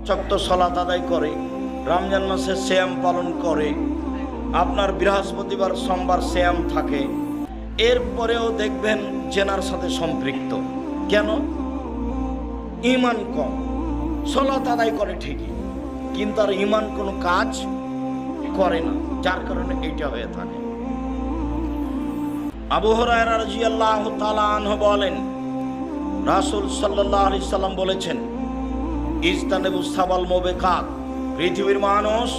ওয়াক্ত সালাত আদায় করে, রমজান মাসে সিয়াম পালন করে, আপনার বৃহস্পতিবার সোমবার সিয়াম থাকে, এরপরেও দেখবেন জেনার সাথে সম্পৃক্ত। কেন? ঈমান কম। সালাত আদায় করে ঠিকই, কিন্তু আর ঈমান কোনো কাজ করে না, যার কারণে এইটা হয়ে থাকে। আবু হুরায়রা রাদিয়াল্লাহু তাআলা আনহু বলেন, রাসূল সাল্লাল্লাহু আলাইহি সাল্লাম বলেছেন, ইজতানিবুস সাবাল মুবিকাত, পৃথিবীর মানুষ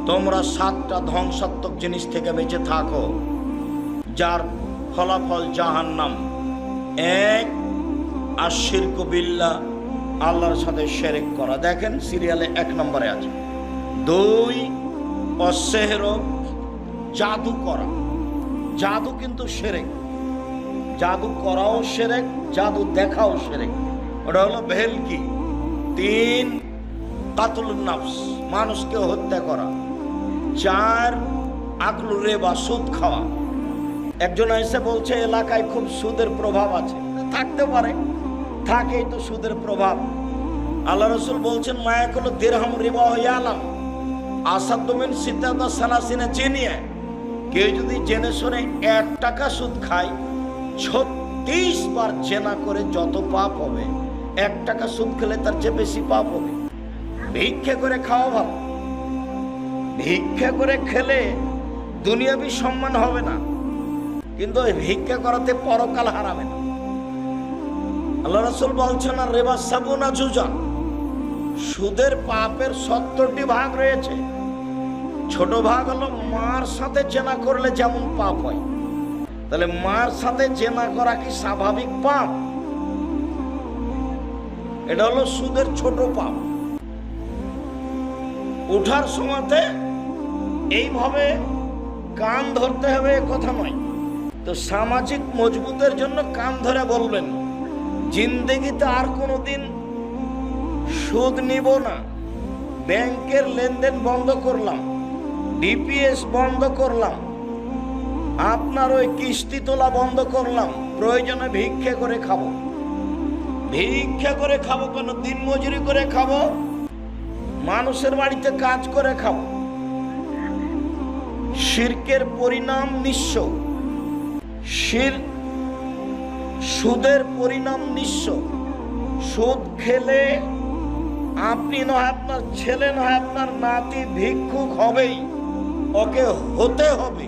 তোমরা 7টা ধ্বংসাত্মক জিনিস থেকে বেঁচে থাকো, যার ফলাফল জাহান্নাম। 1, আশিরকু বিল্লাহ, আল্লাহর সাথে শিরক করা, দেখেন সিরিয়ালে 1 নম্বরে আছে। 2, অসেহর, জাদু করা। জাদু কিন্তু শিরক, জাদু করাও শিরক, জাদু দেখাও শিরক, ওটা হলো ভেলকি। 3, কাতলুন নফস, মানুষকে হত্যা করা। 4, আকলু রিবা, সুদ খাওয়া। একজন এসে বলছে এলাকায় খুব সুদের প্রভাব আছে, থাকতে পারে, থাকেই তো সুদের প্রভাব। আল্লাহ রাসূল বলছেন, মায়াকুল দিরহাম রিবা ইয়ালাম আসাদু মিন সিত্তাতা সালাসিনা জিনিয়া, কেউ যদি জেনে শুনে 1 টাকা সুদ খায়, 36 বার জেনা করে যত পাপ হবে, 1 টাকা সুদ খেলে তার চেয়ে বেশি পাপ হবে। ভিক্ষা করে খাওয়া ভালো, ভিক্ষা করে খেলে দুনিয়াবি সম্মান হবে না, কিন্তু ভিক্ষা করাতে পরকাল হারাবে না। আল্লাহ রাসূল বলছেন, আর রিবা সাবুনা জুজান, সুদের পাপের 70টি ভাগ রয়েছে। ছোট ভাগ হলো মার সাথে জেনা করলে যেমন পাপ হয়, তাহলে মার সাথে জেনা করা কি স্বাভাবিক পাপ? এটা হলো সুদের ছোট পাপ। উঠার সময়তে এইভাবে কান ধরতে হবে কথা নয়, তো সামাজিক মজবুতের জন্য কান ধরে বলবেন, জিন্দেগিতে আর কোনোদিন সুদ নিব না, ব্যাংকের লেনদেন বন্ধ করলাম, ডিপিএস বন্ধ করলাম, আপনার ওই কিস্তি তোলা বন্ধ করলাম, প্রয়োজনে ভিক্ষা করে খাবো। ভিক্ষা করে খাবো কেন? দিন মজুরি করে খাবো, মানুষের বাড়িতে কাজ করে খাবো। শিরকের পরিণাম নিঃস্ব, সুদের পরিণাম নিঃস্ব। সুদ খেলে আপনি নয়, আপনার ছেলে নয়, আপনার নাতি ভিক্ষুক হবেই, ওকে হতে হবে।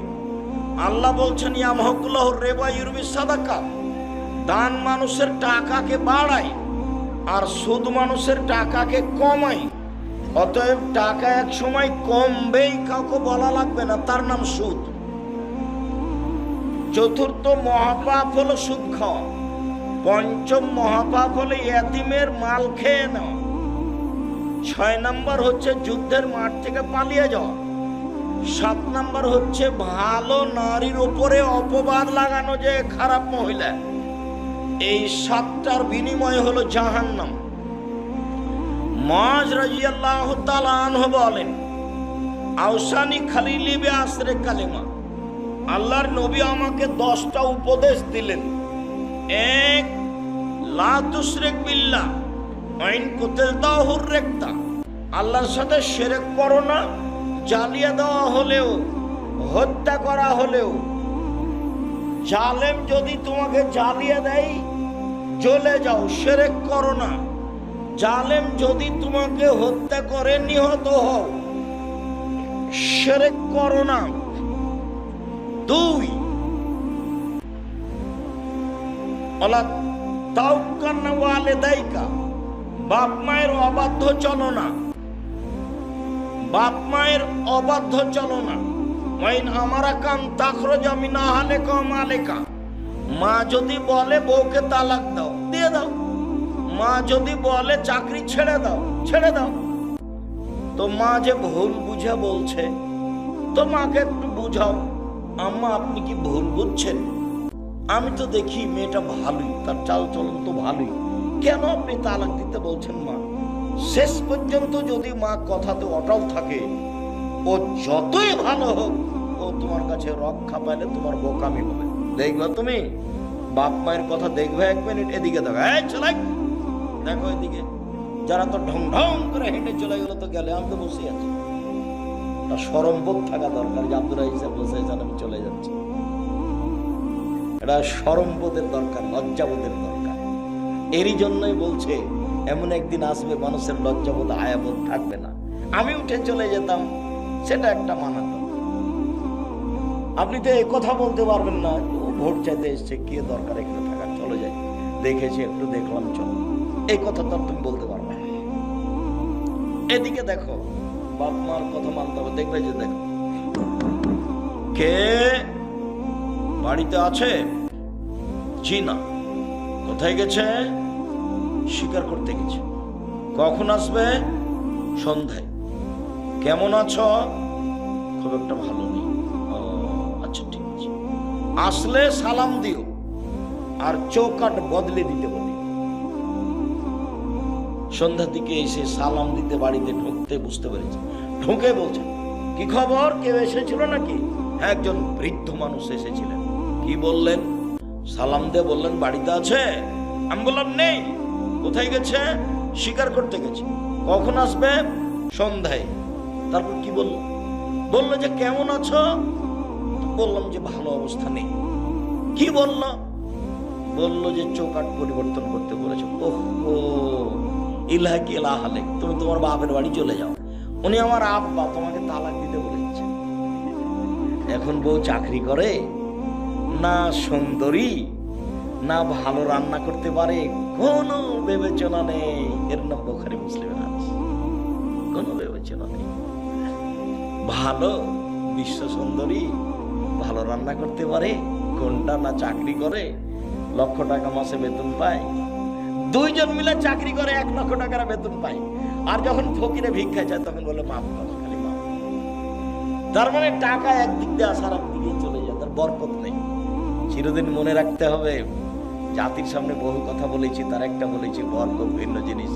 আল্লাহ বলছেন, ইয়ামহাকুল্লাহু রিবা ইউরবি সাদাকা, দান মানুষের টাকাকে বাড়ায় আর সুদ মানুষের টাকাকে কমায়। অতএব টাকা এক সময় কমবেই, কাউকে বলা লাগবে না, তার নাম সুদ। 4র্থ মহাপাপ হলো সুদ খাওয়া। 5ম মহাপাপ হলো ইতিমের মাল খেয়ে নেওয়া। 6 নম্বর হচ্ছে যুদ্ধের মাঠ থেকে পালিয়ে যাওয়া। 7 নম্বর হচ্ছে ভালো নারীর উপরে অপবাদ লাগানো, যে খারাপ মহিলা। এই 7টার বিনিময় হলো জাহান্নাম। মুআয রাদিয়াল্লাহু তাআলা আনহু বলেন, আওসানি খালিলি বিআশরি কালিমা, আল্লাহর নবী আমাকে 10টা উপদেশ দিলেন। 1, লা তুশরিক বিল্লাহ ওয়া ইন কুতিলতাহু রিকতা, আল্লাহর সাথে শিরক করো না, জ্বালিয়ে দেওয়া হলেও, হত্যা করা হলেও। জালেম যদি তোমাকে জ্বালিয়ে দেয়, জ্বলে যাও, শিরক করো না। জালেম যদি তোমাকে হত্যা করে, নিহত হও, শিরক করো না। 2, ওয়ালা তাওকান্না ওয়ালিদাইকা, বাপ মায়ের অবাধ্য চলো না, বাপ মায়ের অবাধ্য চলো না। ওয়াইন আমারা কান তাখরুজা মিন আহলিকা ওয়া মালিকা, মা যদি বলে বউকে তালাক দাও, দিয়ে দাও। মা যদি বলে চাকরি ছেড়ে দাও, ছেড়ে দাও। তো মা যে ভুল বুঝে বলছে, তো মাকে একটু বুঝাও, আম্মা আপনি কি ভুল বুঝছেন? আমি তো দেখি মেয়েটা ভালোই, তার চালচলন তো ভালোই, কেন আপনি তালাক দিতে বলছেন মা? শেষ পর্যন্ত যদি মা কথাতে অটল থাকে, ও যতই ভালো হোক, ও তোমার কাছে রক্ষা পাইলে তোমার বোকামি হবে। দেখবা তুমি, বাপ মায়ের কথা দেখবে 1 মিনিট, এদিকে দেখো, এই চলাই দেখো এদিকে, যারা তো ঢং ঢং করে হেঁটে চলে গেল তো গেলে, আমি তো বসে আছি। শরমবোধ থাকা দরকার যে আব্দুল রাজ্জাক বসে আছেন, আমি চলে যাচ্ছি। এটা শরমবোধের দরকার, লজ্জাবোধের দরকার। এরই জন্যই বলছে এমন একদিন আসবে মানুষের লজ্জাবোধ আয়াবোধ থাকবে না। আমি উঠে চলে যেতাম, সেটা একটা মানাত। আপনি তো এই কথা বলতে পারবেন না, ও ভোট চাইতে এসছে, কি দরকার এখানে থাকার, চলে যাই, দেখেছি একটু দেখলাম চলো, এই কথা তো তুমি বলতে পারবে না। এদিকে দেখো, বাপ মার কথা মানতে হবে। দেখবে যে দেখো কে বাড়িতে আছে, জি না। কোথায় গেছে, শিকার করতে গেছে। কখন আসবে, সন্ধ্যায়। কেমন আছো, খুব একটা ভালো নেই। আচ্ছা ঠিক আছে, আসলে সালাম দিও আর চৌকাট বদলে দিতে বলি। সন্ধ্যার দিকে এসে সালাম দিতে বাড়িতে ঢুকতে বুঝতে পেরেছে, ঢুকে বলছে কি খবর, কেউ এসেছিল নাকি? হ্যাঁ, একজন বৃদ্ধ মানুষ এসেছিলেন। কি বললেন? সালাম দিয়ে বললেন বাড়িতে আছে। আমি বললাম নেই। কোথায় গেছে? শিকার করতে গেছে। কখন আসবে? সন্ধ্যায়। তারপর কি বলল? বললো যে কেমন আছো? বললাম যে ভালো অবস্থা নেই। কি বলল? বললো যে চৌকাট পরিবর্তন করতে বলেছে। ওহো, ইলাহা কি ইলাহালে, তুমি তোমার বাপের বাড়ি চলে যাও। উনি আমার আব্বা, তোমাকে তালাক দিতে বলেছে। এখন বউ চাকরি করে না, সুন্দরী না, ভালো রান্না করতে পারে, কোনো বিবেচনা নেই। এর নাম বুখারী মুসলিমের হাদিস। কোনো বিবেচনা নেই। ভালো বিশ্ব সুন্দরী, ভালো রান্না করতে পারে কোনটা, না চাকরি করে, লক্ষ টাকা মাসে বেতন পায়। দুইজন মিলে চাকরি করে 1 লক্ষ টাকার বেতন পায়। আর যখন ফকিরে ভিক্ষা চায় তখন বলে মাপ কর, খালি মাপ। তার মানে টাকা একদিক দিয়ে আসার একদিকে চলে যায়, তার বরকত নেই। চিরদিন মনে রাখতে হবে, জাতির সামনে বহু কথা বলেছি, তার একটা বলেছি বরকত ভিন্ন জিনিস,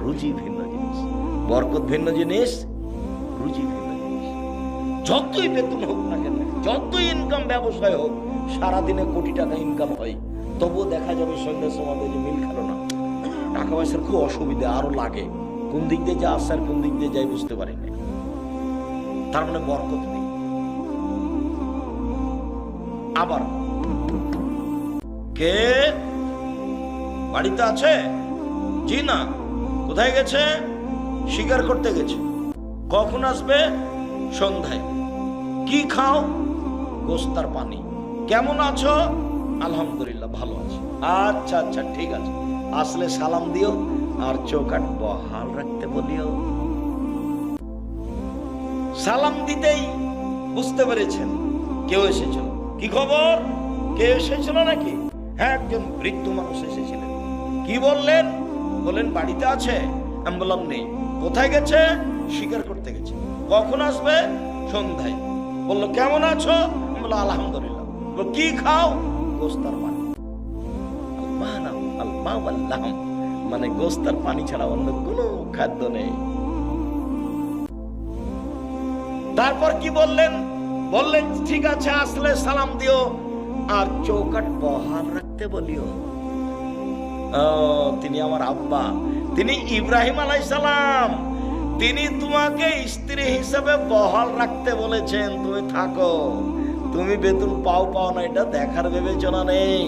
রুজি ভিন্ন জিনিস। বরকত ভিন্ন জিনিস, রুজি ভিন্ন জিনিস। যতই বেতন হোক না কেন, যতই ইনকাম ব্যবসায় হোক, সারাদিনে কোটি টাকা ইনকাম হয়, তবুও দেখা যাবে সন্ধ্যার সময় যে মিল খেলো না, টাকা পয়সার খুব অসুবিধা, আরো লাগে। কোন দিক দিয়ে যা আসছে আর কোন দিক দিয়ে যাই বুঝতে পারি না। তার মানে বরকত নেই। আবার কে বাড়িতে আছে? জি না। কোথায় গেছে? শিকার করতে গেছে। কখন আসবে? সন্ধ্যায়। কি খাও? গোস্তার পানি। কেমন আছো? আলহামদুলিল্লাহ ভালো আছি। আচ্ছা আচ্ছা ঠিক আছে, আসলে সালাম দিও আর চৌকাট বহাল রাখতে বলিও। সালাম দিতেই বুঝতে পেরেছেন কেউ এসেছিল। কি খবর, কেউ এসেছিল নাকি? হ্যাঁ, একজন বৃদ্ধ মানুষ এসেছিলেন। কি বললেন? বললেন বাড়িতে আছে। আমি বললাম নেই। কোথায় গেছে? শিকার করতে গেছে। কখন আসবে? সন্ধ্যায়। বললো কেমন আছো? আমি বললাম আলহামদুলিল্লাহ। কি খাও? গোস্তার পানি। মানে গোস্তার পানি ছাড়া অন্য কোনো খাদ্য নেই। তারপর কি বললেন? বললেন ঠিক আছে, আসলে সালাম দিও আর চৌকাট বহাল রাখতে বলিও। তিনি আমার আব্বা, তিনি ইব্রাহিম আলাইহিস সালাম। তিনি তোমাকে স্ত্রী হিসেবে বহাল রাখতে বলেছেন। তুমি থাকো, তুমি বেতন পাও পাও না এটা দেখার বিবেচনা নেই।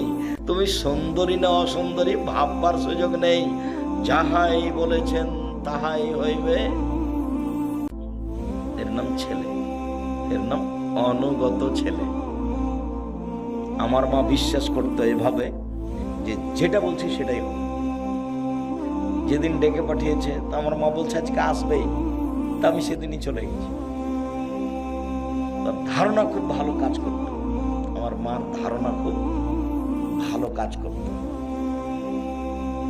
তুমি সুন্দরী না অসুন্দরী ভাববার সুযোগ নেই। যাহাই বলেছেন তাহাই হইবে। এর নাম ছেলে, এর নাম অনুগত ছেলে। আমার মা বিশ্বাস করতো এভাবে যে যেটা বলছি সেটাই হবে। যেদিন ডেকে পাঠিয়েছে তা আমার মা বলছে আজকে আসবেই, তা আমি সেদিনই চলে গেছি। তার ধারণা খুব ভালো কাজ করত। আমার মার ধারণা খুব ভালো কাজ করত।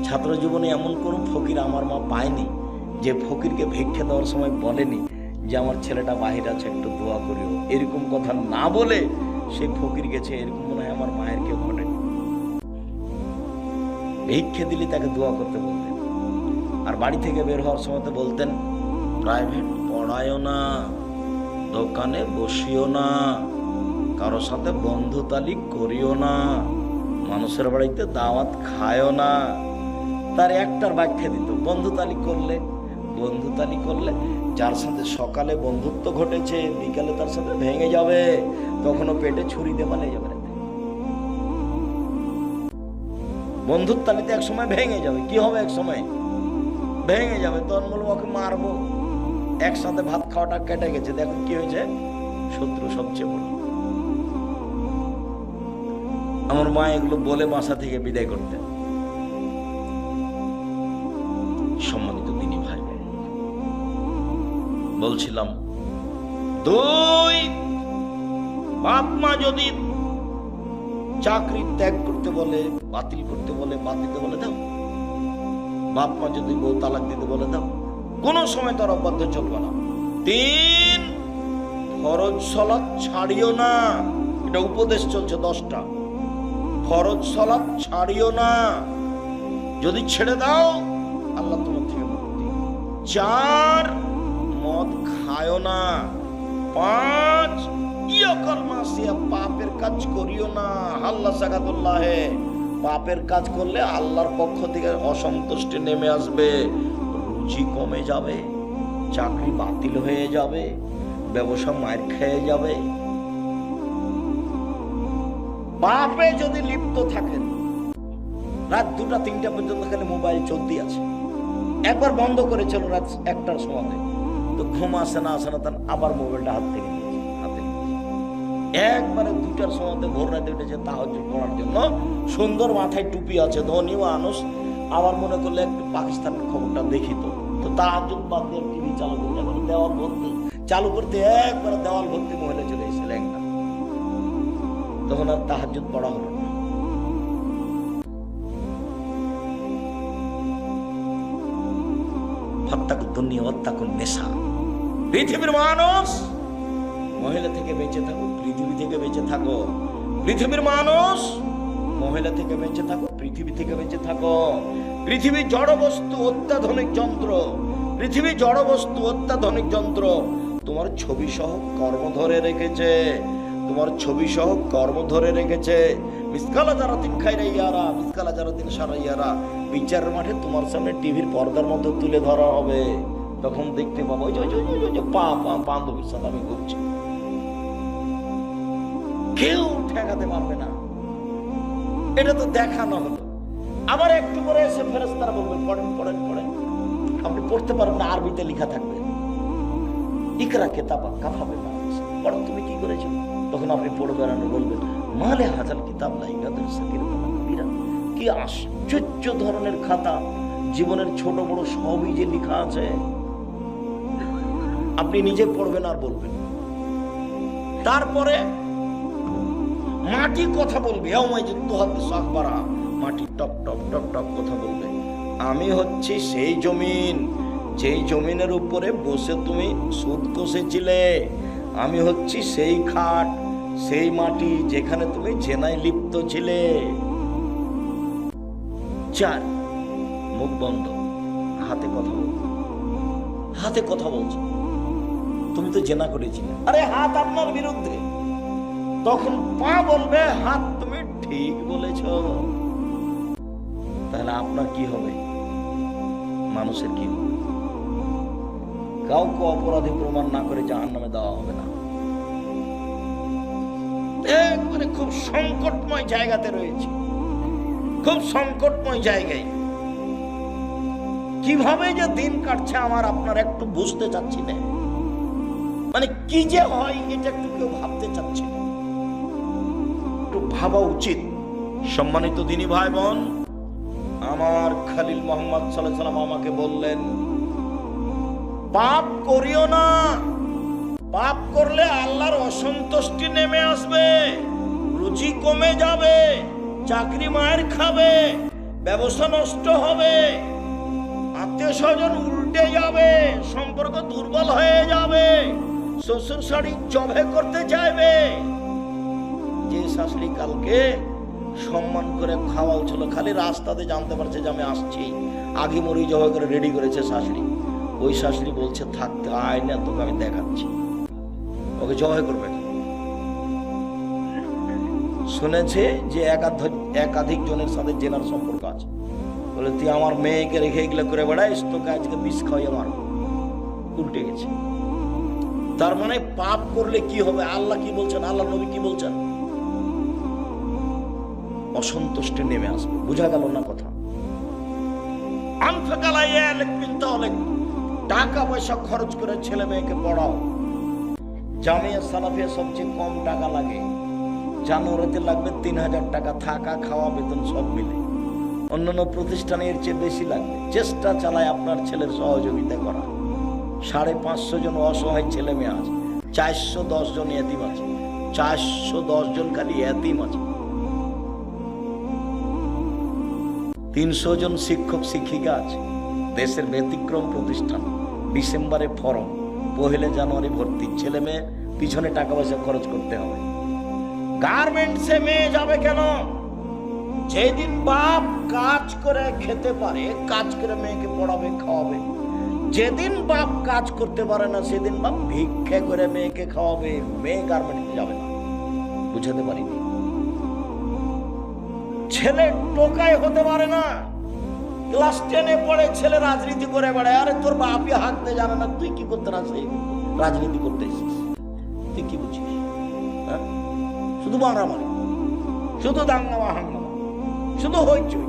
ছাত্র জীবনে এমন কোন ফকির আমার মা পায়নি যে ফকিরকে ভিক্ষা দেওয়ার সময় বলেনি যে আমার ছেলেটা বাহির আছে, একটু দোয়া করিও। এরকম কথা না বলে সে ফকির গেছে, এরকম মনে হয় আমার মায়ের কেউ ঘটেনি। ভিক্ষে দিলে তাকে দোয়া করতে বলতেন। আর বাড়ি থেকে বের হওয়ার সময় তো বলতেন প্রাইভেট পড়ায়ও না, দোকানে বসিও না, কারো সাথে বন্ধুতালিক করিও না, মানুষের বাড়িতে দাওয়াত খায়ও না। তার একটার ব্যাখ্যা দিত, বন্ধু তালি করলে যার সাথে সকালে বন্ধুত্ব ঘটেছে বিকালে তার সাথে ভেঙে যাবে, তখনও পেটে ছুরি দিয়ে পালিয়ে যাবে। বন্ধুর তালিতে এক সময় ভেঙে যাবে। কি হবে? এক সময় ভেঙে যাবে। তখন বলবো ওকে মারবো। একসাথে ভাত খাওয়াটা কেটে গেছে, দেখো কি হয়েছে, শত্রু সবচেয়ে বড়। আমার মা এগুলো বলে বাসা থেকে বিদায় করতেন। সম্মানিত দিনী ভাই, বলছিলাম, দুই, বাপ মা যদি চাকরি ত্যাগ করতে বলে, বাতিল করতে বলে, দাও। বাপ মা যদি বউ তালাক দিতে বলে, দাও। কোনো সময় তার অবাধ্য চলবে না। তিন, ফরজ সালাত ছাড়িও না। এটা উপদেশ চলছে 10টা। ফরজ সালাত ছাড়িও না, যদি ছেড়ে দাও আল্লাহ তোমার থেকে মুক্তি। 4, মদ খায়ও না। 5, পাপের কাজ করিও না। আল্লাহ সাকাতুল্লাহ, পাপের কাজ করলে আল্লাহর পক্ষ থেকে অসন্তুষ্টি নেমে আসবে, রুচি কমে যাবে, চাকরি বাতিল হয়ে যাবে, ব্যবসা মার খেয়ে যাবে। পাপে যদি লিপ্ত থাকেন, রাত 2টা 3টা পর্যন্ত খালি মোবাইল চলতে আছে। একবার বন্ধ করেছিল রাত 1টার সময়, তো ঘুম আসে না তার আবার মোবাইলটা হাত থেকে একবারে 2টার সময় ভোর রাতে উঠেছে তাহাজ্জুদ পড়ার জন্য। সুন্দর মাথায় টুপি আছে, ধনী মানুষ। আবার মনে করলে একটু পাকিস্তানের খবরটা দেখি, তো তাহাজ্জুদ বাদ দিয়ে টিভি চালু করতে, এখন দেওয়াল ভর্তি, চালু করতে একবারে দেওয়াল ভর্তি মহিলা চলে এসেছিল একটা। তখন আর তাহাজ্জুদ পড়া হলো না। ফাত্তাকুদ দুনিয়া ওয়াত্তাকুন নিসা। পৃথিবীর মানুষ, মহিলা থেকে বেঁচে থাকো, পৃথিবী থেকে বেঁচে থাকো। পৃথিবীর মানুষ, মহিলা থেকে বেঁচে থাকো, পৃথিবী থেকে বেঁচে থাকো। পৃথিবী জড় বস্তু, অত্যাধুনিক যন্ত্র। পৃথিবী জড় বস্তু, অত্যাধুনিক যন্ত্র। তোমার ছবি সহ কর্ম ধরে রেখেছে, তোমার ছবি সহ কর্ম ধরে রেখেছে। মিসকালা জারাতিন খায়রা ইয়ারা, মিসকালা জারাতিন শাররা ইয়ারা। বিচারের মাঠে তোমার সামনে টিভির পর্দার মধ্যে তুলে ধরা হবে, তখন দেখতে পাবো ওই যে বান্ধবীর সাথে আমি ঘুরছি। কেউ ঠেকাতে পারবে না। এটা তো দেখানো হলো। আবার একটু পরে এসে ফেরেশতারা বলবে, পড়েন। আপনি পড়তে পারবেন না, আরবিতে লেখা থাকবে, ইকরা কিতাবা কাফা বিমা হাফিজ। পড়ো, তুমি কি করেছো? তখন আপনি পড়বেন আর বলবেন, মালে হাজাল কিতাব লা ইয়াদুর সাকিরাতান কবিরা। কি আশ্চর্য ধরনের খাতা, জীবনের ছোট বড় সবই যে লেখা আছে। আপনি নিজে পড়বেন আর বলবেন। তারপরে মাটি কথা বলবে, মাটি টপ টপ টপ টপ কথা বলবে। আমি হচ্ছি সেই জমিন, যেই জমিনের উপরে বসে তুমি সুদ কষেছিলে। আমি হচ্ছি সেই খাট, সেই মাটি যেখানে তুমি জেনায় লিপ্ত ছিলে। 4, মুখ বন্ধ, হাতে কথা বলছো। তুমি তো জেনা করেছিলে, আরে হাত আপনার বিরুদ্ধে। তখন পা বলবে, হাত তুমি ঠিক বলেছ। তাহলে আপনার কি হবে? মানুষের কি হবে? কাউকে অপরাধী প্রমাণ না করে জাহান্নামে দেওয়া হবে না। একবারে খুব সংকটময় জায়গাতে রয়েছে, খুব সংকটময় জায়গায়। কিভাবে যে দিন কাটছে আমার আপনার একটু বুঝতে চাচ্ছি না। মানে কি যে হয় এটা একটু কেউ ভাবতে চাচ্ছি না, একটু ভাবা উচিত। সম্মানিত দিনী ভাই বোন, আমার খলিল মুহাম্মদ সাল্লাল্লাহু আলাইহি ওয়াসাল্লাম আমাকে বললেন, পাপ করিও না। পাপ করলে আল্লাহর অসন্তুষ্টি নেমে আসবে, রুচি কমে যাবে, চাকরি মায়ের খাবে, ব্যবসা নষ্ট হবে, আত্মীয় স্বজন উল্টে যাবে, সম্পর্ক দুর্বল হয়ে যাবে, শ্বশুর শাড়ি জবে করতে চাইবে। যে শাশুড়ি কালকে সম্মান করে খাওয়া ছিল, খালি রাস্তাতে জানতে পারছে যে আমি আসছি, আগে মরি জবে করে রেডি করেছে শাশুড়ি। ওই শাশুড়ি বলছে, থাকতে আয় না, তোকে আমি দেখাচ্ছি, ওকে জবাই করবে। শুনেছে যে একাধিক জনের সাথে জেনার সম্পর্ক আছে, বলে তুই আমার মেয়েকে রেখে এগুলো করে বেড়াইস, তোকে আজকে বিষ খাওয়াই মারব। উল্টে গেছে। তার মানে পাপ করলে কি হবে? আল্লাহ কি বলছেন, আল্লাহ নবী কি বলছেন? অসন্তুষ্টি নেমে আসবে। বুঝা গেল না কথা? টাকা পয়সা খরচ করে ছেলে মেয়েকে পড়াও। জামিয়া সালাফিয়া সবচেয়ে কম টাকা লাগে, জানুয়ারিতে লাগবে 3000 টাকা, থাকা খাওয়া বেতন সব মিলে। অন্যান্য প্রতিষ্ঠানে এর চেয়ে বেশি লাগবে। চেষ্টা চালায় আপনার ছেলের সহযোগিতা করা। 550 জন অসহায় ছেলে মেয়ে আছে, 410 জন এতিম আছে, 410 জন খালি এতিম আছে, 300 জন শিক্ষক শিক্ষিকা আছে। দেশের ব্যতিক্রম প্রতিষ্ঠান, ডিসেম্বরে ফরম, 1 জানুয়ারি ভর্তি। ছেলে মেয়ে পিছনে টাকা পয়সা খরচ করতে হবে। গার্মেন্টসে মেয়ে যাবে কেন? যেদিন বাপ কাজ করে খেতে পারে, কাজ করে মেয়েকে পড়াবে খাওয়াবে। যেদিন বাপ কাজ করতে পারে না, সেদিন বাপ ভিক্ষা করে মেয়েকে খাওয়াবে। মেয়ে গার্মেন্টসে যাবে না। বুঝাতে পারিনি? ছেলে টোকাই হতে পারে না। ক্লাস 10-এ পড়ে ছেলে রাজনীতি করে বেড়ায়। আরে তোর বাপই হাঁকতে জানে না, তুই কি করতে না? সেই রাজনীতি করতে এসেছিস, তুই কি বুঝিস? হ্যাঁ, শুধু মারামারি, শুধু দাঙ্গামা হাঙ্গামা, শুধু হইচই।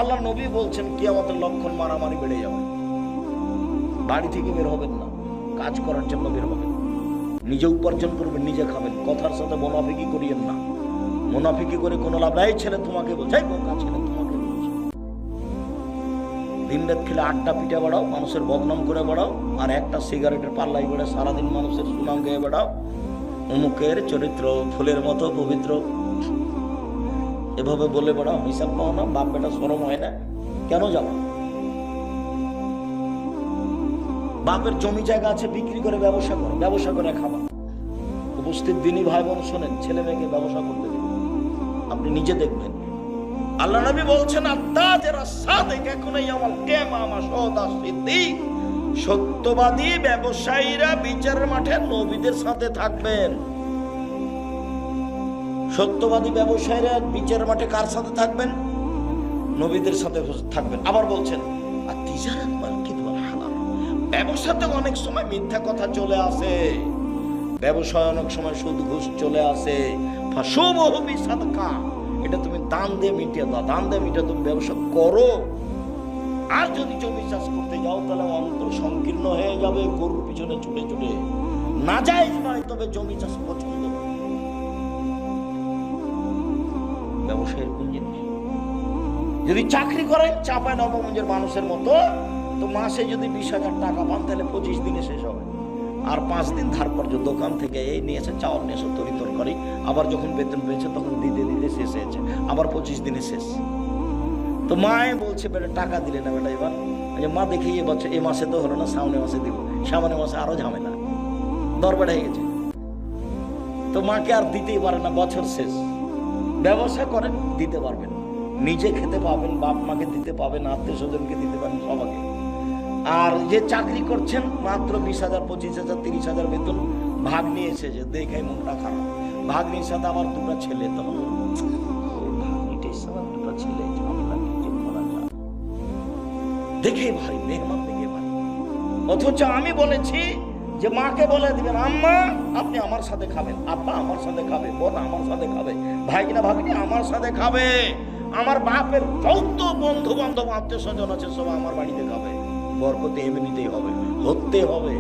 আল্লাহ নবী বলছেন কিয়ামতের লক্ষণ মারামারি বেড়ে যাবে। বাড়ি থেকে বের হবেন না, কাজ করার জন্য বের হবেন। নিজে উপার্জন করবেন, নিজে খাবেন। কথার সাথে মুনাফিকি করিয়েন না। মুনাফিকি করে কোনো লাভ নাই। ছেলে তোমাকে বলছে, বোকা ছেলে তোমাকে বলছে। দিন রাত খেলে 8টা পিঠা বাড়াও, মানুষের বদনাম করে বাড়াও, আর একটা সিগারেটের পাল্লাই বেড়ে সারাদিন মানুষের সুনাম গেয়ে বেড়াও। অমুকের চরিত্র ফুলের মতো পবিত্র, এভাবে বলে বেড়াও। হিসাব পাও না? বাপ বেটা শরম হয় না? কেন যাবো? বাপের জমি জায়গা আছে, বিক্রি করে ব্যবসা করো, ব্যবসা করে খাবা। উপস্থিত দিনই ভাই বোন শোনেন, ছেলে মেয়েকে ব্যবসা করতে দিন। আপনি নিজে দেখবেন। আল্লাহ নবী বলছেন, সত্যবাদী ব্যবসায়ীরা বিচারের মাঠে নবীদের সাথে থাকবেন। সত্যবাদী ব্যবসায়ীরা বিচারের মাঠে কার সাথে থাকবেন? নবীদের সাথে থাকবেন। আবার বলছেন, ব্যবসাতে অনেক সময় মিথ্যা কথা চলে আসে, ব্যবসায় অনেক সময় সুদ ঘুষ চলে আসে। এটা তুমি দান দিয়ে মিটিয়ে দাও, দান দিয়ে মিটিয়ে তুমি ব্যবসা করো। আর যদি জমি চাষ করতে যাও, তাহলে অন্তর সংকীর্ণ হয়ে যাবে। গরুর পিছনে ছুটে ছুটে নাজায়েজ নয়, তবে জমি চাষ পছন্দ। ব্যবসায়ের কোন জিনিস? যদি চাকরি করেন চাঁপাইনবাবগঞ্জের মানুষের মতো, তো মাসে যদি 20,000 টাকা পান, তাহলে 25 দিনে শেষ হবে। আর 5 দিন ধার কর্য, দোকান থেকে এই নিয়েছে, চাউল নিয়েছে, তরি তরকারি, আবার যখন বেতন পেয়েছে তখন দিতে দিতে শেষ হয়েছে, আবার 25 দিনে শেষ। তো মায়ে বলছে, বেটা টাকা দিলে না বেটা এবার? মা দেখি এই মাসে তো হলো না, সামনে মাসে দিব। সামনে মাসে আরো ঝামেলা, দর বেড়ে গেছে। তো মাকে আর দিতেই পারে না, বছর শেষ। ব্যবসা করেন, দিতে পারবেন, নিজে খেতে পাবেন, বাপ মাকে দিতে পাবেন, আত্মীয় স্বজনকে দিতে পারবেন, সবাইকে। আর যে চাকরি করছেন, মাত্র 20,000, 25,000, 30,000 বেতন, ভাগ নিয়ে এসেছে, দেখে মনটা খারাপ। ভাগ্নির সাথে আমার 2টা ছেলে, তখন দুটো ছেলে দেখে ভাই, মেহমান দেখে ভাই। অথচ আমি বলেছি যে মাকে বলে দিবেন, আম্মা আপনি আমার সাথে খাবেন, আব্বা আমার সাথে খাবে, বোন আমার সাথে খাবে, ভাইনা ভাগ্নি আমার সাথে খাবে। আমার বাপের যত বন্ধু বান্ধব আত্মীয় স্বজন আছে, সব আমার বাড়িতে খাবে। বরকতে এমনিতেই হবে, হতে হবে,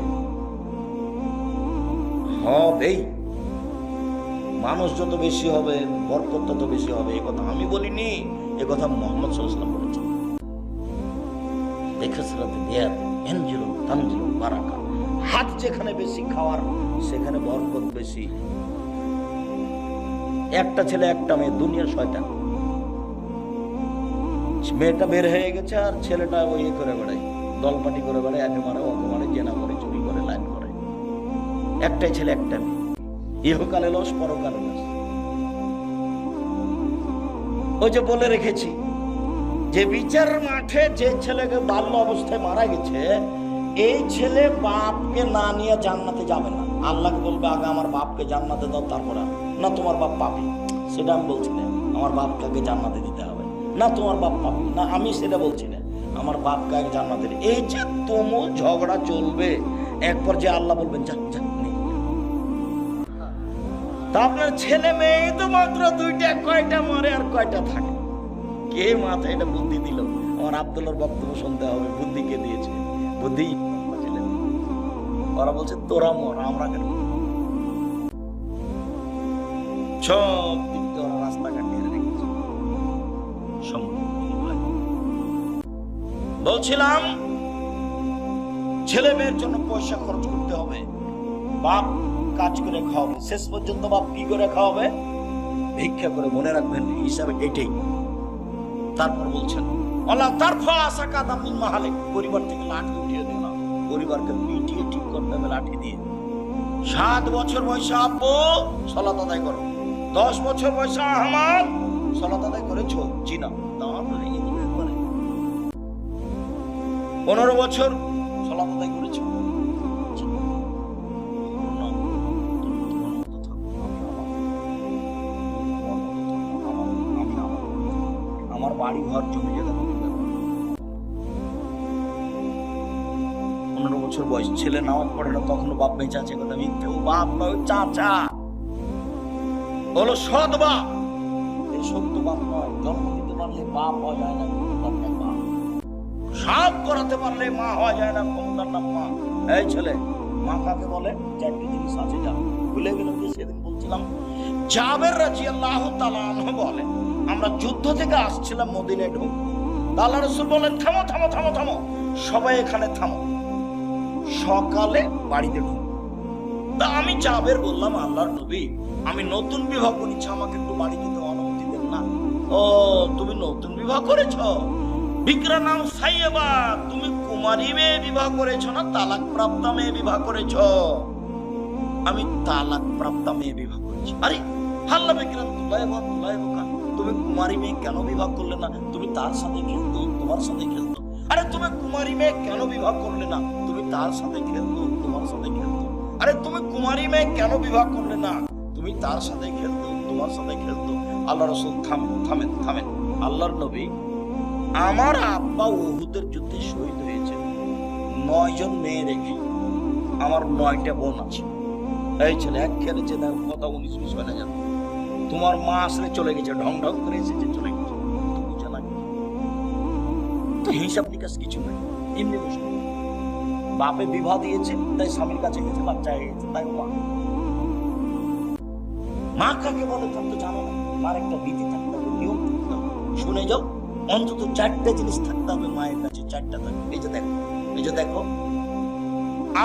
হবেই। মানুষ যত বেশি হবে, বরকত তত বেশি হবে। এ কথা আমি বলিনি, এ কথা মুহাম্মদ সাল্লাল্লাহু আলাইহি ওয়াসাল্লাম বলেছেন। হাত যেখানে বেশি খাওয়ার, সেখানে বরকত বেশি। একটা ছেলে একটা মেয়ে, দুনিয়ার শয়তান। মেয়েটা বের হয়ে গেছে, আর ছেলেটা ওই করে বেড়ায়, দলপাটি করে বেড়ায়, একে মারে ওকে মারে, জেনা করে, চুরি করে, লাইন করে। একটাই ছেলে একটা মেয়ে, ইহকালে লস, পরকালে লস। ওই যে বলে রেখেছি যে বিচার মাঠে যে ছেলেকে বাল্য অবস্থায় মারা গেছে, এই ছেলে বাপকে না নিয়ে জান্নাতে যাবে না। আল্লাহকে বলবে, আগে আমার বাপকে জান্নাতে দাও, তারপরে না তোমার বাপ পাপী। সেটা আমি বলছি না, আমার বাপকে জান্নাতে দিতে হবে। না তোমার বাপ পাপি না, আমি সেটা বলছি না, আমার বাপ গায়ে জান্নাতের। এই যে তুমুল ঝগড়া চলবে, এক পর্যায়ে আল্লাহ বলবেন যা যা নে। তা আপনার ছেলে মেয়ে তো মাত্র দুইটা, কয়টা মরে আর কয়টা থাকে? কে মাথায় এটা বুদ্ধি দিল? আমার আব্দুল্লাহর বক্তব্য শুনতে হবে, বুদ্ধি কে দিয়েছে? বুদ্ধি ওরা বলছে তোরা মর, আমরা কেন? সব দিক দিয়ে ওরা রাস্তাঘাট নিয়ে রেখেছে। বলছিলাম ছেলে মেয়ের জন্য পয়সা খরচ করতে হবে, বাপ কাজ করে খাওয়াবে। শেষ পর্যন্ত বাপ কি করে খাওয়াবে? ভিক্ষা করে। মনে রাখবেন হিসাবে এটাই। তারপর বলছেন আল্লাহ তারফা আশা কাদামিন মাহালে, পরিবার থেকে লাঠি উঠিয়ে দিও না, পরিবারকে পিটিয়ে ঠিক করতে হবে লাঠি দিয়ে। 7 বছর বয়সে আব্বু সালাত আদায় করো, 10 বছর বয়সে আহমদ সালাত আদায় করেছো, জি না, 15 বছর সালাত আদায় করেছো, আমার বাড়ি ঘর জমি জায়গা 15 বছর বয়স, ছেলে নামাজ পড়ে না, তখনও বাপ বেঁচে আছে। কথা মিথ্যে, ও বাপ নয়, চাচা হলো সৎ বাপ। এই সত্য বাপ নয়। জন্ম দিতে পারলে বাপ হওয়া যায় না, সাপ করাতে পারলে মা হওয়া যায় না, ক্ষমতার নাম মা। এই ছেলে, মা কাকে বলে? 4টি জিনিস আছে, যা ভুলে গেলাম যে সেদিন বলছিলাম। জাবের রাদিয়াল্লাহু তাআলা আনহু বলে, আমরা যুদ্ধ থেকে আসছিলাম মদিনায় ঢুক, আল্লাহ রাসূল বলেন থামো থামো থামো থামো, সবাই এখানে থামো, সকালে বাড়িতে ঢুক। তা আমি জাবের বললাম আল্লাহর নবী, আমি নতুন বিবাহ করেছি, আমাকে একটু বাড়ি যেতে অনুমতি দেন না। ও তুমি নতুন বিবাহ করেছো? বিক্রা নাম সাইয়েবা, তুমি কুমারী মেয়ে বিবাহ করেছো না তালাক প্রাপ্ত মেয়ে বিবাহ করেছো? আমি তালাক প্রাপ্ত মেয়ে বিবাহ করেছি। আরে হাল্লা বিক্রাম তুলাইবা তুলাইবা, তুমি কুমারী মেয়ে কেন বিবাহ করলে না? তুমি তার সাথে খেলতো, তোমার সাথে খেলতো। আরে তুমি কুমারী মেয়ে কেন বিবাহ করলে না? তুমি তার সাথে খেলতো, তোমার সাথে খেলতো। আরে তুমি কুমারী মেয়ে কেন বিবাহ করলে না? তুমি তার সাথে খেলতো, তোমার সাথে খেলতো। আল্লাহ রাসূল থামেন থামেন থামেন, আল্লাহর নবী, আমার আব্বা উহুদের যুদ্ধে শহীদ হয়েছে, 9 জন মেয়ে রেখে, আমার 9টা বোন আছে। এই ছেলে এক খেলেছে, তার কথা 19-20 হয় না জানো। তোমার মা আসলে চলে গেছে, ঢং ঢং করে এসেছে, চলে গেছে, তো বুঝে লাগে তো হিসাব নিকাশ কিছু নাই, এমনি বসে। বাপে বিবাহ দিয়েছে, তাই স্বামীর কাছে গেছে, বাচ্চা হয়ে গেছে, তাই মা কাকে বলে তোর তো জানো না। মার একটা বিধি থাকতে হবে, নিয়ম থাকতে হবে, শুনে যাও। অন্তত 4টা জিনিস থাকতে হবে মায়ের কাছে, 4টা থাকবে। এই যে দেখো, এই যে দেখো,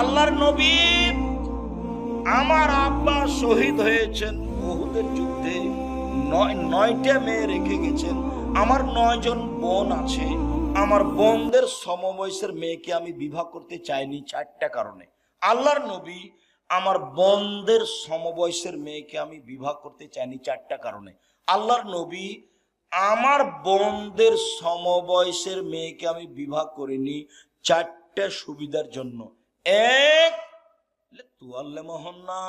আল্লাহর নবী, আমার আব্বা শহীদ হয়েছেন উহুদের যুদ্ধে, 9টা মেয়ে রেখে গেছেন। আমার 9 জন বোন আছে, আমার বোনদের সমবয়সের মেয়েকে আমি বিবাহ করতে চাইনি 4টা কারণে। আল্লাহর নবী, আমার বোনদের সমবয়সের মেয়েকে আমি বিবাহ করতে চাইনি 4টা কারণে। আল্লাহর নবী, আমার বোনদের সমবয়সের মেয়েকে আমি বিবাহ করিনি 4টা সুবিধার জন্য। এক, তুয়াল্লে মোহন না,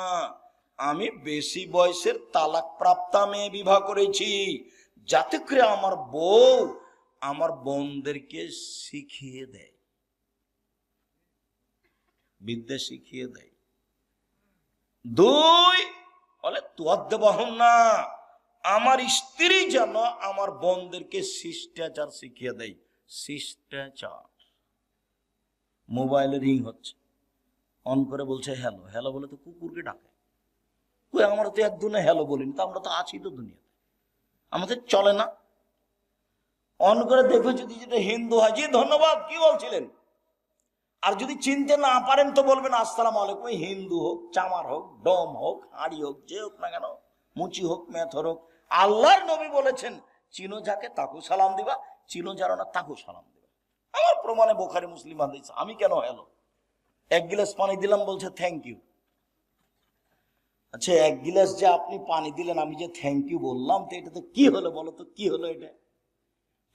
আমি বেশি বয়সের তালাক প্রাপ্তা মেয়ে বিবাহ করেছি, যাতে করে আমার বউ আমার বোনদেরকে শিখিয়ে দেয়, বিদ্যা শিখিয়ে দেয়। 2, বলে তুয়াদ্দে বহন না, আমার স্ত্রী যেন আমার বোনদেরকে শিষ্টাচার শিখিয়ে দেয়। শিষ্টাচার। মোবাইলে রিং হচ্ছে, অন করে বলছে হ্যালো। হ্যালো বলে তো কুকুরকে ডাকে। কই, আমরা তো একদিনে হ্যালো বলিনি, তো আমরা তো আছি তো দুনিয়াতে, আমাদের চলে না। অন করে দেখো, যদি যেটা হিন্দু হয়, জি ধন্যবাদ, কি বলছিলেন? আর যদি চিনতে না পারেন তো বলবেন আসসালামু আলাইকুম। হিন্দু হোক, চামার হোক, ডম হোক, হাড়ি হোক, যে হোক না কেন, মুচি হোক, মেথর হোক, আল্লাহর নবী বলেছেন চিনো যাকে তাকে সালাম দিবা, চিনো যারা না তাকে সালাম দিবা। আমার প্রমাণে বুখারী মুসলিম হাদিস। আমি কেন হ্যালো? 1 গিলাস পানি দিলাম, বলছে থ্যাংক ইউ। আচ্ছা, 1 গিলাস যে আপনি পানি দিলেন, আমি যে থ্যাংক ইউ বললাম, তো এটা তো কি হলো বলো তো, কি হলো? এটা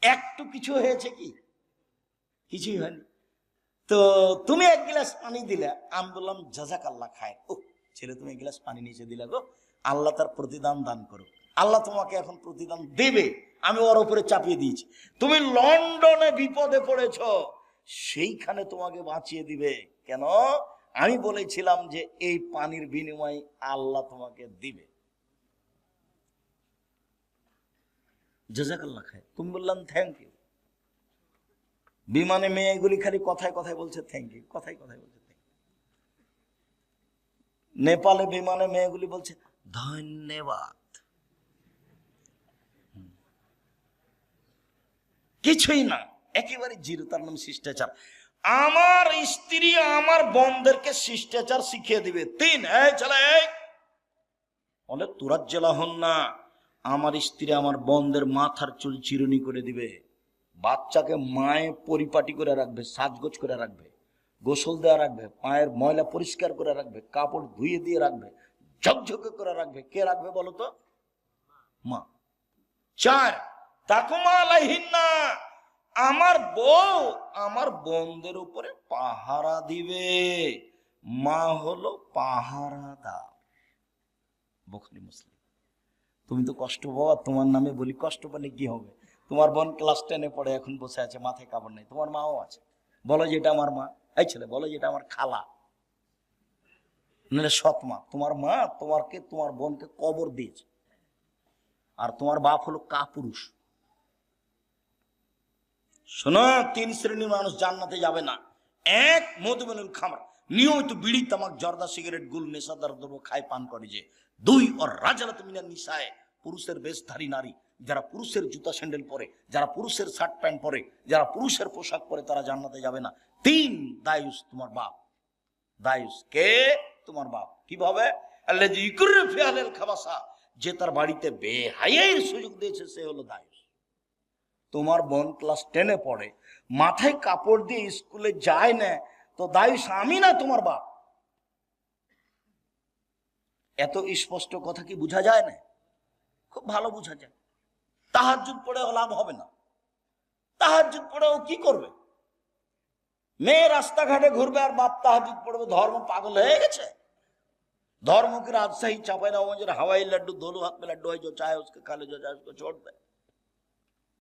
একটু কিছু হয়েছে কি? কিছুই হয়নি। তো তুমি 1 গিলাস পানি দিলে, আমি বললাম জাযাকাল্লাহ খায়। ও ছেলে, তুমি 1 গিলাস পানি নিচে দিলা গো, আল্লাহ তার প্রতিদান দান করো। আল্লাহ তোমাকে এখন প্রতিদান দেবে, আমি ওর উপরে চাপিয়ে দিয়েছি। তুমি লন্ডনে বিপদে পড়েছ, সেইখানে তোমাকে বাঁচিয়ে দিবে। কেন? আমি বলেছিলাম যে এই পানির বিনিময়ে আল্লাহ তোমাকে দিবে। জাযাকাল্লাহ খায়। তুমি বললাম থ্যাংক ইউ। বিমানে মেয়েগুলি খালি কথায় কথায় বলছে থ্যাংক ইউ, কথায় কথায় বলছে থ্যাংক ইউ। নেপালে বিমানে মেয়েগুলি বলছে ধন্যবাদ। কিছুই না, একেবারে জিরো। তার নাম শিষ্টাচার। আমার স্ত্রী আমার বোনদেরকে শিষ্টাচার শিখিয়ে দিবে। 3, এই চলে বলে তুরাজ জেলা হন না। আমার স্ত্রী আমার বোনদের মাথার চুল চিরুনি করে দিবে, বাচ্চাকে মায়ে পরিপাটি করে রাখবে, সাজগোজ করে রাখবে, গোসল দেওয়া রাখবে, পায়ের ময়লা পরিষ্কার করে রাখবে, কাপড় ধুয়ে দিয়ে রাখবে, ঝকঝকে করে রাখবে। কে রাখবে বলো তো? মা। 4, তাকুমা আলাইহিন্না, আমার বউ আমার বোনদের উপরে পাহারা দিবে। মা হলো পাহারাদার। বুখারী মুসলিম। তুমি তো কষ্ট পাও, তোমার নামে বলি, কষ্ট পেলে কি হবে? তোমার বোন ক্লাস 10-এ পড়ে, এখন বসে আছে, মাথায় কাপড় নেই। তোমার মাও আছে, বলো যে এটা আমার মা। এই ছেলে বলো যে এটা আমার খালা, নাহলে সৎ মা। তোমার মা তোমাকে, তোমার বোনকে কবর দিয়েছে, আর তোমার বাপ হলো কাপুরুষ। শোনো, 3 শ্রেণীর মানুষ জান্নাতে যাবে না। 1, মধুমেনুল খামর, নিয়মিত বিড়ি তামাক জর্দা সিগারেট গুল নেশাদার দ্রব্য খায় পান করে যে। 2, ওর রাজালাত মিনান নিসায়ে, পুরুষের বেশধারী নারী, যারা পুরুষের জুতা স্যান্ডেল পরে, যারা পুরুষের শার্ট প্যান্ট পরে, যারা পুরুষের পোশাক পরে, তারা জান্নাতে যাবে না। 3, দায়ুস, তোমার বাপ। দায়ুস কে? তোমার বাপ। কিভাবে? আল্লাযী ইকুরু ফি আহলিল খাবাসা, যে তার বাড়িতে বেহায়ার সুযোগ দিয়েছে, সে হলো দায়ুস। তোমার বোন ক্লাস 10-এ পড়ে, মাথায় কাপড় দিয়ে স্কুলে যায় না, তো দায়ুস আমি না তোমার বাপ। এত স্পষ্ট কথা কি বোঝা যায় না? খুব ভালো বোঝা যায়। তাহাজ্জুদ পড়ে লাভ হবে না। তাহাজ্জুদ পড়ে ও কি করবে? মেয়ে রাস্তাঘাটে ঘুরবে আর বাপ তাহাজ্জুদ পড়বে। ধর্ম পাগল হয়ে গেছে। धर्म की राजशाही चापाई नवाबगंज हवाई लड्डू दोनों हाथ में लड्डू है, जो चाहे उसके खा ले, जो चाहे उसको छोड़ दे।